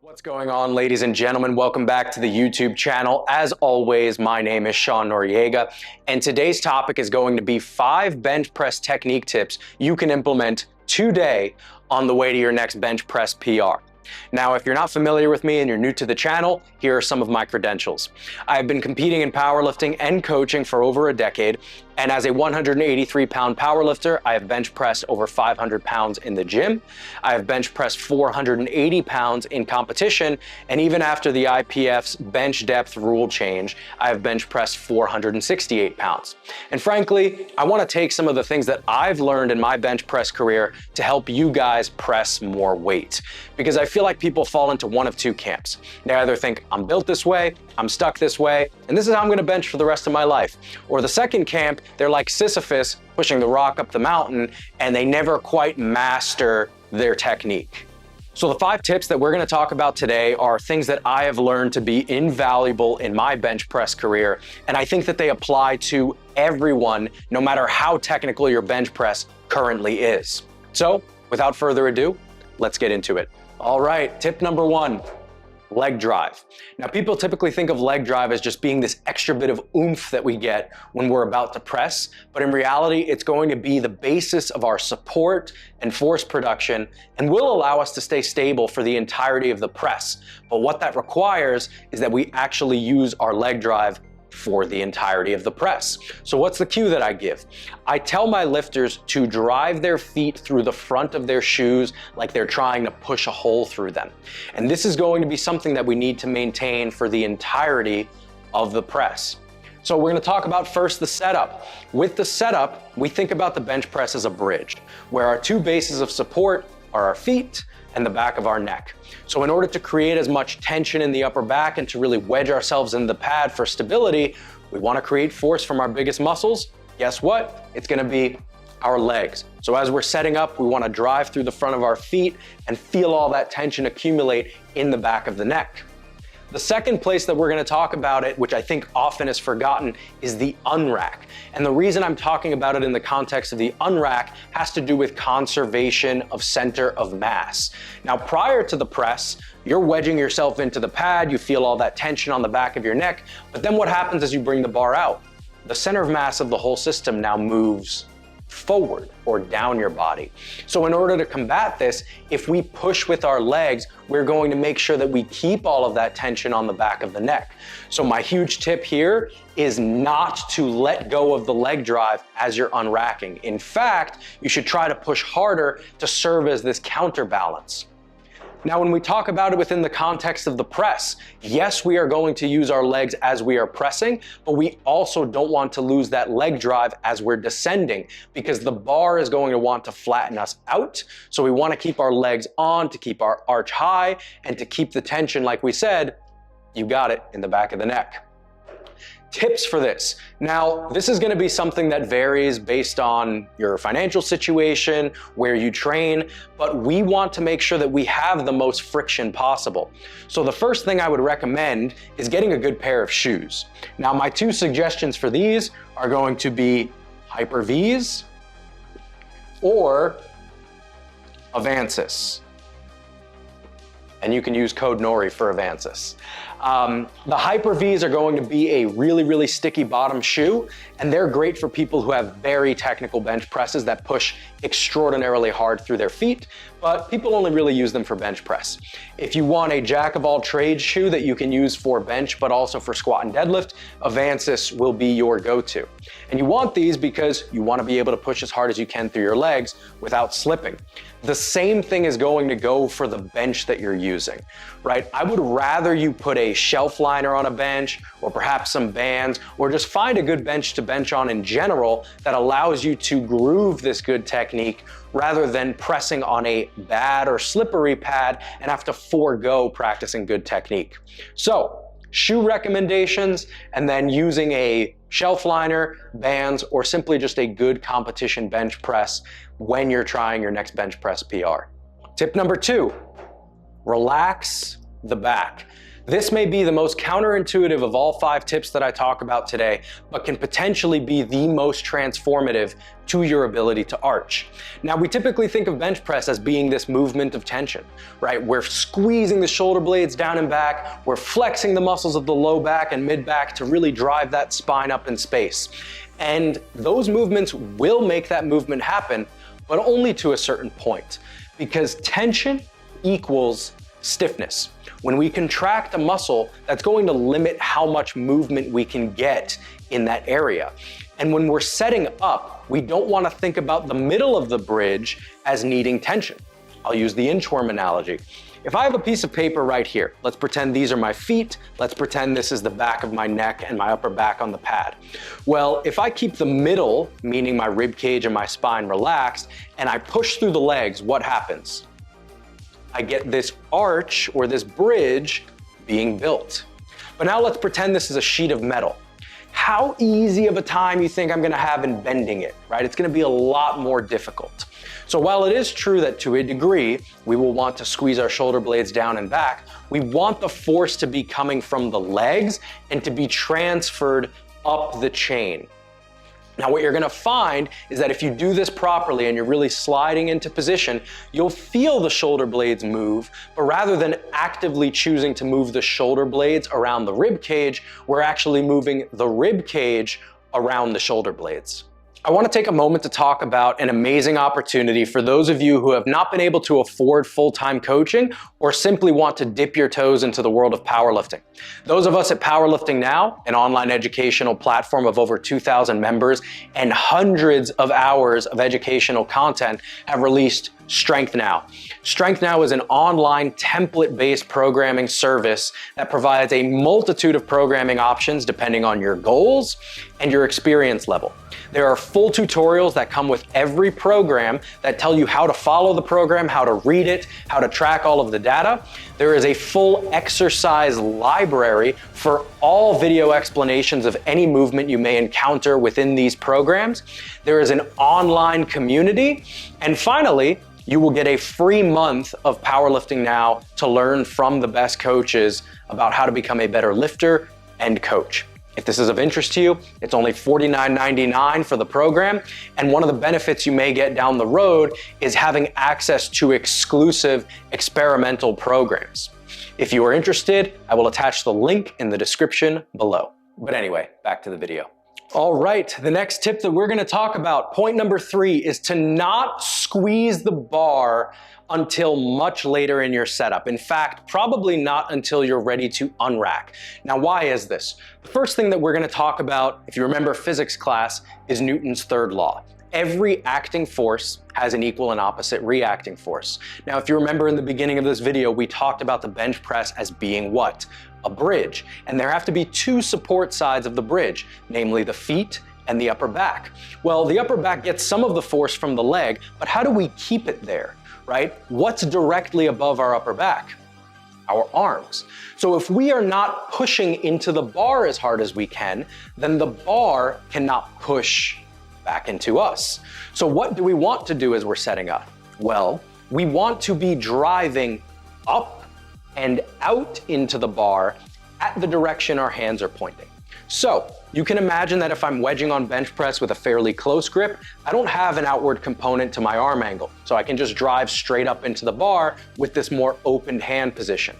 What's going on, ladies and gentlemen? Welcome back to the YouTube channel. As always, my name is Sean Noriega, and today's topic is going to be 5 bench press technique tips you can implement today on the way to your next bench press PR. Now, if you're not familiar with me and you're new to the channel, here are some of my credentials. I've been competing in powerlifting and coaching for over a decade, and as a 183-pound powerlifter, I have bench pressed over 500 pounds in the gym. I have bench pressed 480 pounds in competition, and even after the IPF's bench depth rule change, I have bench pressed 468 pounds. And frankly, I want to take some of the things that I've learned in my bench press career to help you guys press more weight. Because I feel like people fall into one of two camps. They either think, I'm built this way, I'm stuck this way, and this is how I'm going to bench for the rest of my life. Or the second camp, they're like Sisyphus pushing the rock up the mountain, and they never quite master their technique. So the 5 tips that we're going to talk about today are things that I have learned to be invaluable in my bench press career, and I think that they apply to everyone, no matter how technical your bench press currently is. So without further ado, let's get into it. All right, tip number 1. Leg drive. Now, people typically think of leg drive as just being this extra bit of oomph that we get when we're about to press, but in reality, it's going to be the basis of our support and force production and will allow us to stay stable for the entirety of the press. But what that requires is that we actually use our leg drive for the entirety of the press. So what's the cue that I give? I tell my lifters to drive their feet through the front of their shoes like they're trying to push a hole through them. And this is going to be something that we need to maintain for the entirety of the press. So we're going to talk about first the setup. With the setup, we think about the bench press as a bridge, where our 2 bases of support are our feet and the back of our neck. So in order to create as much tension in the upper back and to really wedge ourselves in the pad for stability, we want to create force from our biggest muscles. Guess what? It's going to be our legs. So as we're setting up, we want to drive through the front of our feet and feel all that tension accumulate in the back of the neck. The second place that we're going to talk about it, which I think often is forgotten, is the unrack. And the reason I'm talking about it in the context of the unrack has to do with conservation of center of mass. Now, prior to the press, you're wedging yourself into the pad, you feel all that tension on the back of your neck, but then what happens as you bring the bar out? The center of mass of the whole system now moves forward or down your body. So in order to combat this, if we push with our legs, we're going to make sure that we keep all of that tension on the back of the neck. So my huge tip here is not to let go of the leg drive as you're unracking. In fact, you should try to push harder to serve as this counterbalance. Now, when we talk about it within the context of the press, yes, we are going to use our legs as we are pressing, but we also don't want to lose that leg drive as we're descending because the bar is going to want to flatten us out. So we want to keep our legs on, to keep our arch high, and to keep the tension, like we said, you got it, in the back of the neck. Tips for this. Now, this is going to be something that varies based on your financial situation, where you train, but we want to make sure that we have the most friction possible. So the first thing I would recommend is getting a good pair of shoes. Now, my 2 suggestions for these are going to be Hyper V's or Avances. And you can use code NORI for Avances. The Hyper V's are going to be a really sticky bottom shoe, and they're great for people who have very technical bench presses that push extraordinarily hard through their feet, but people only really use them for bench press. If you want a jack of all trades shoe that you can use for bench but also for squat and deadlift, Avances will be your go-to. And you want these because you want to be able to push as hard as you can through your legs without slipping. The same thing is going to go for the bench that you're using, right? I would rather you put a shelf liner on a bench, or perhaps some bands, or just find a good bench to bench on in general that allows you to groove this good technique rather than pressing on a bad or slippery pad and have to forego practicing good technique. So, shoe recommendations, and then using a shelf liner, bands, or simply just a good competition bench press when you're trying your next bench press PR. Tip number 2, relax the back. This may be the most counterintuitive of all 5 tips that I talk about today, but can potentially be the most transformative to your ability to arch. Now, we typically think of bench press as being this movement of tension, right? We're squeezing the shoulder blades down and back, we're flexing the muscles of the low back and mid back to really drive that spine up in space. And those movements will make that movement happen, but only to a certain point, because tension equals stiffness. When we contract a muscle, that's going to limit how much movement we can get in that area. And when we're setting up, we don't want to think about the middle of the bridge as needing tension. I'll use the inchworm analogy. If I have a piece of paper right here, let's pretend these are my feet, let's pretend this is the back of my neck and my upper back on the pad. Well, if I keep the middle, meaning my rib cage and my spine relaxed, and I push through the legs, what happens? I get this arch or this bridge being built. But now let's pretend this is a sheet of metal. How easy of a time you think I'm gonna have in bending it, right? It's gonna be a lot more difficult. So while it is true that to a degree, we will want to squeeze our shoulder blades down and back, we want the force to be coming from the legs and to be transferred up the chain. Now, what you're gonna find is that if you do this properly and you're really sliding into position, you'll feel the shoulder blades move, but rather than actively choosing to move the shoulder blades around the rib cage, we're actually moving the rib cage around the shoulder blades. I want to take a moment to talk about an amazing opportunity for those of you who have not been able to afford full-time coaching or simply want to dip your toes into the world of powerlifting. Those of us at Powerlifting Now, an online educational platform of over 2,000 members and hundreds of hours of educational content, have released Strength Now. Strength Now is an online template-based programming service that provides a multitude of programming options depending on your goals and your experience level. There are full tutorials that come with every program that tell you how to follow the program, how to read it, how to track all of the data. There is a full exercise library for all video explanations of any movement you may encounter within these programs. There is an online community. And finally, you will get a free month of Powerlifting Now to learn from the best coaches about how to become a better lifter and coach. If this is of interest to you, it's only $49.99 for the program. And one of the benefits you may get down the road is having access to exclusive experimental programs. If you are interested, I will attach the link in the description below. But anyway, back to the video. All right, the next tip that we're gonna talk about, point number 3, is to not squeeze the bar until much later in your setup. In fact, probably not until you're ready to unrack. Now, why is this? The first thing that we're gonna talk about, if you remember physics class, is Newton's third law. Every acting force has an equal and opposite reacting force. Now, if you remember in the beginning of this video, we talked about the bench press as being what? A bridge. And there have to be 2 support sides of the bridge, namely the feet and the upper back. Well, the upper back gets some of the force from the leg, but how do we keep it there, right? What's directly above our upper back? Our arms. So if we are not pushing into the bar as hard as we can, then the bar cannot push back into us. So what do we want to do as we're setting up? Well, we want to be driving up and out into the bar at the direction our hands are pointing. So you can imagine that if I'm wedging on bench press with a fairly close grip, I don't have an outward component to my arm angle. So I can just drive straight up into the bar with this more opened hand position.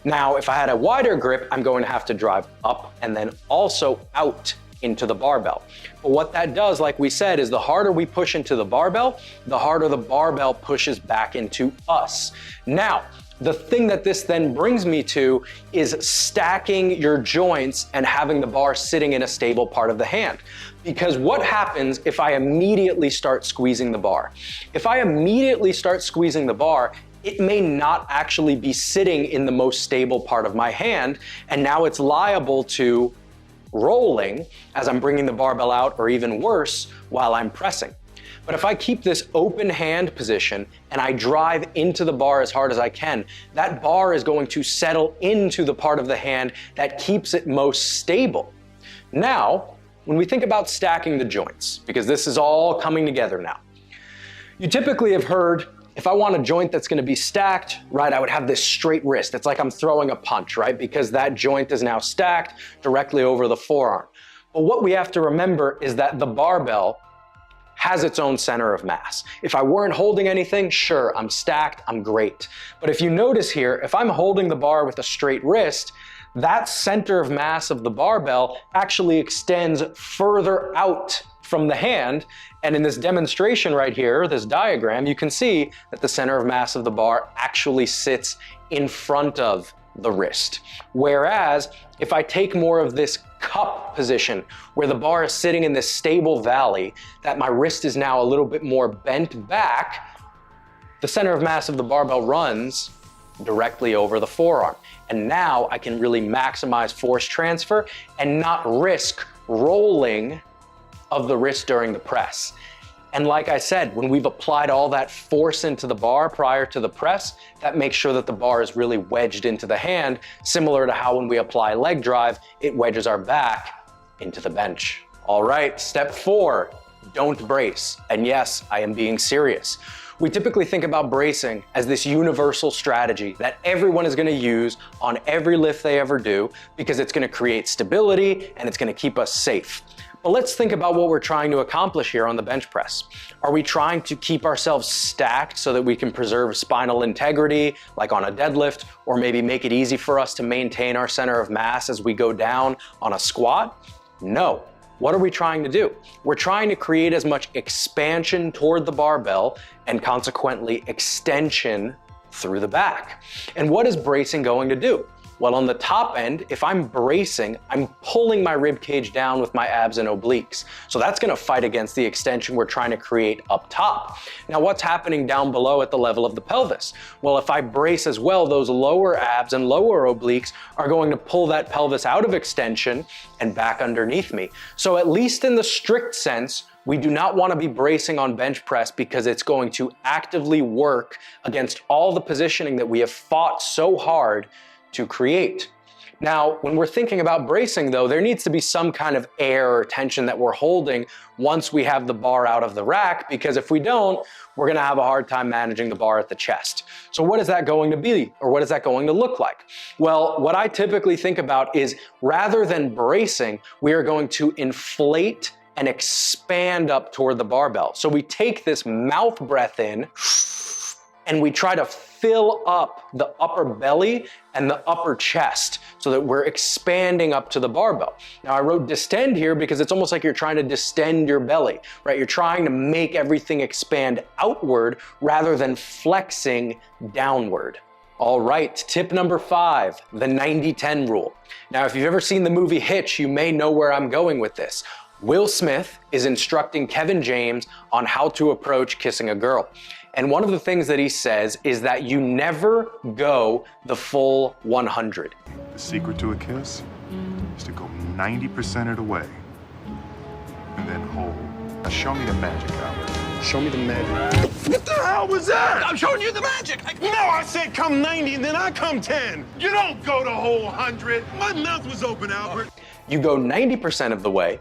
Now, if I had a wider grip, I'm going to have to drive up and then also out into the barbell. But what that does, like we said, is the harder we push into the barbell, the harder the barbell pushes back into us. Now, the thing that this then brings me to is stacking your joints and having the bar sitting in a stable part of the hand. Because what happens if I immediately start squeezing the bar? If I immediately start squeezing the bar, it may not actually be sitting in the most stable part of my hand, and now it's liable to rolling as I'm bringing the barbell out, or even worse, while I'm pressing. But if I keep this open hand position and I drive into the bar as hard as I can, that bar is going to settle into the part of the hand that keeps it most stable. Now, when we think about stacking the joints, because this is all coming together now, you typically have heard If I want a joint that's gonna be stacked, right, I would have this straight wrist. It's like I'm throwing a punch, right? Because that joint is now stacked directly over the forearm. But what we have to remember is that the barbell has its own center of mass. If I weren't holding anything, sure, I'm stacked, I'm great. But if you notice here, if I'm holding the bar with a straight wrist, that center of mass of the barbell actually extends further out from the hand. And in this demonstration right here, this diagram, you can see that the center of mass of the bar actually sits in front of the wrist. Whereas if I take more of this cup position where the bar is sitting in this stable valley, that my wrist is now a little bit more bent back, the center of mass of the barbell runs directly over the forearm. And now I can really maximize force transfer and not risk rolling of the wrist during the press. And like I said, when we've applied all that force into the bar prior to the press, that makes sure that the bar is really wedged into the hand, similar to how when we apply leg drive, it wedges our back into the bench. All right, step 4, don't brace. And yes, I am being serious. We typically think about bracing as this universal strategy that everyone is gonna use on every lift they ever do because it's gonna create stability and it's gonna keep us safe. But let's think about what we're trying to accomplish here on the bench press. Are we trying to keep ourselves stacked so that we can preserve spinal integrity, like on a deadlift, or maybe make it easy for us to maintain our center of mass as we go down on a squat? No. What are we trying to do? We're trying to create as much expansion toward the barbell and consequently extension through the back. And what is bracing going to do? Well, on the top end, if I'm bracing, I'm pulling my rib cage down with my abs and obliques. So that's gonna fight against the extension we're trying to create up top. Now, what's happening down below at the level of the pelvis? Well, if I brace as well, those lower abs and lower obliques are going to pull that pelvis out of extension and back underneath me. So at least in the strict sense, we do not want to be bracing on bench press because it's going to actively work against all the positioning that we have fought so hard to create. Now, when we're thinking about bracing though, there needs to be some kind of air or tension that we're holding once we have the bar out of the rack, because if we don't, we're gonna have a hard time managing the bar at the chest. So what is that going to be, or what is that going to look like? Well, what I typically think about is rather than bracing, we are going to inflate and expand up toward the barbell. So we take this mouth breath in and we try to fill up the upper belly and the upper chest so that we're expanding up to the barbell. Now I wrote distend here because it's almost like you're trying to distend your belly, right? You're trying to make everything expand outward rather than flexing downward. All right, tip number 5, the 90-10 rule. Now, if you've ever seen the movie Hitch, you may know where I'm going with this. Will Smith is instructing Kevin James on how to approach kissing a girl. And one of the things that he says is that you never go the full 100. The secret to a kiss is to go 90% of the way and then hold. Now show me the magic, Albert. Show me the magic. What the hell was that? I'm showing you the magic. No, I said come 90 and then I come 10. You don't go the whole 100. My mouth was open, Albert. You go 90% of the way,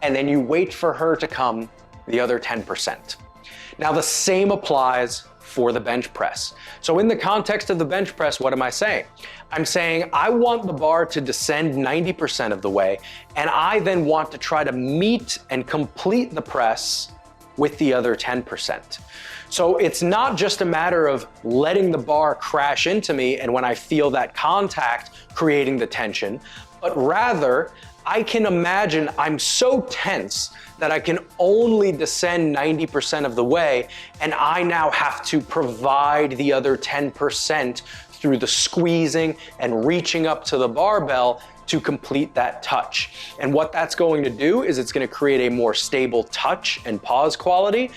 and then you wait for her to come the other 10%. Now the same applies for the bench press. So in the context of the bench press, what am I saying? I'm saying I want the bar to descend 90% of the way, and I then want to try to meet and complete the press with the other 10%. So it's not just a matter of letting the bar crash into me and when I feel that contact creating the tension, but rather I can imagine I'm so tense that I can only descend 90% of the way, and I now have to provide the other 10% through the squeezing and reaching up to the barbell to complete that touch. And what that's going to do is it's going to create a more stable touch and pause quality,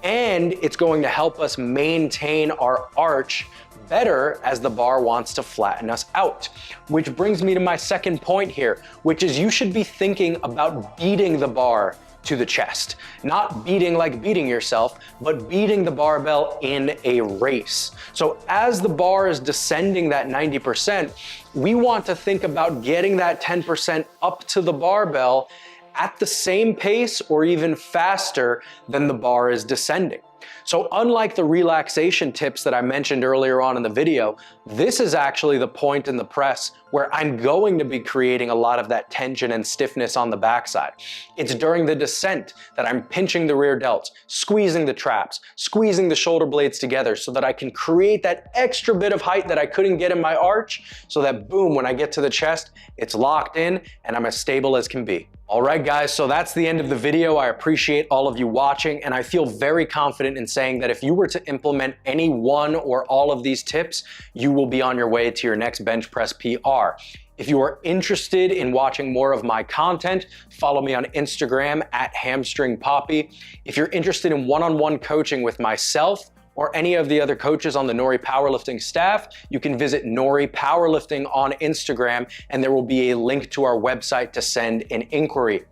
and it's going to help us maintain our arch better as the bar wants to flatten us out. Which brings me to my second point here, which is you should be thinking about beating the bar to the chest. Not beating like beating yourself, but beating the barbell in a race. So as the bar is descending that 90%, we want to think about getting that 10% up to the barbell at the same pace or even faster than the bar is descending. So unlike the relaxation tips that I mentioned earlier on in the video, this is actually the point in the press where I'm going to be creating a lot of that tension and stiffness on the backside. It's during the descent that I'm pinching the rear delts, squeezing the traps, squeezing the shoulder blades together so that I can create that extra bit of height that I couldn't get in my arch, so that boom, when I get to the chest, it's locked in and I'm as stable as can be. All right, guys, so that's the end of the video. I appreciate all of you watching, and I feel very confident in saying that if you were to implement any one or all of these tips, you will be on your way to your next bench press PR. If you are interested in watching more of my content, follow me on Instagram at hamstringpoppy. If you're interested in one-on-one coaching with myself or any of the other coaches on the Nori Powerlifting staff, you can visit Nori Powerlifting on Instagram, and there will be a link to our website to send an inquiry.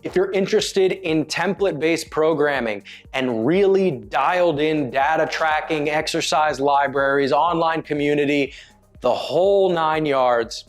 If you're interested in template-based programming and really dialed in data tracking, exercise libraries, online community, the whole 9 yards,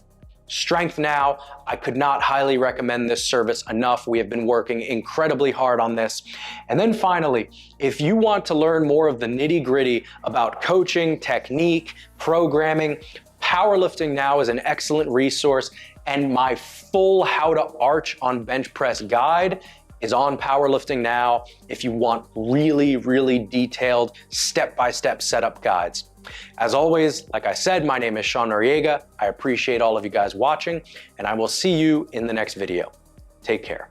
Strength Now, I could not highly recommend this service enough. We have been working incredibly hard on this. And then finally, if you want to learn more of the nitty-gritty about coaching, technique, programming, Powerlifting Now is an excellent resource, and my full How to Arch on Bench Press guide is on Powerlifting Now if you want really, really detailed step-by-step setup guides. As always, like I said, my name is Sean Noriega. I appreciate all of you guys watching, and I will see you in the next video. Take care.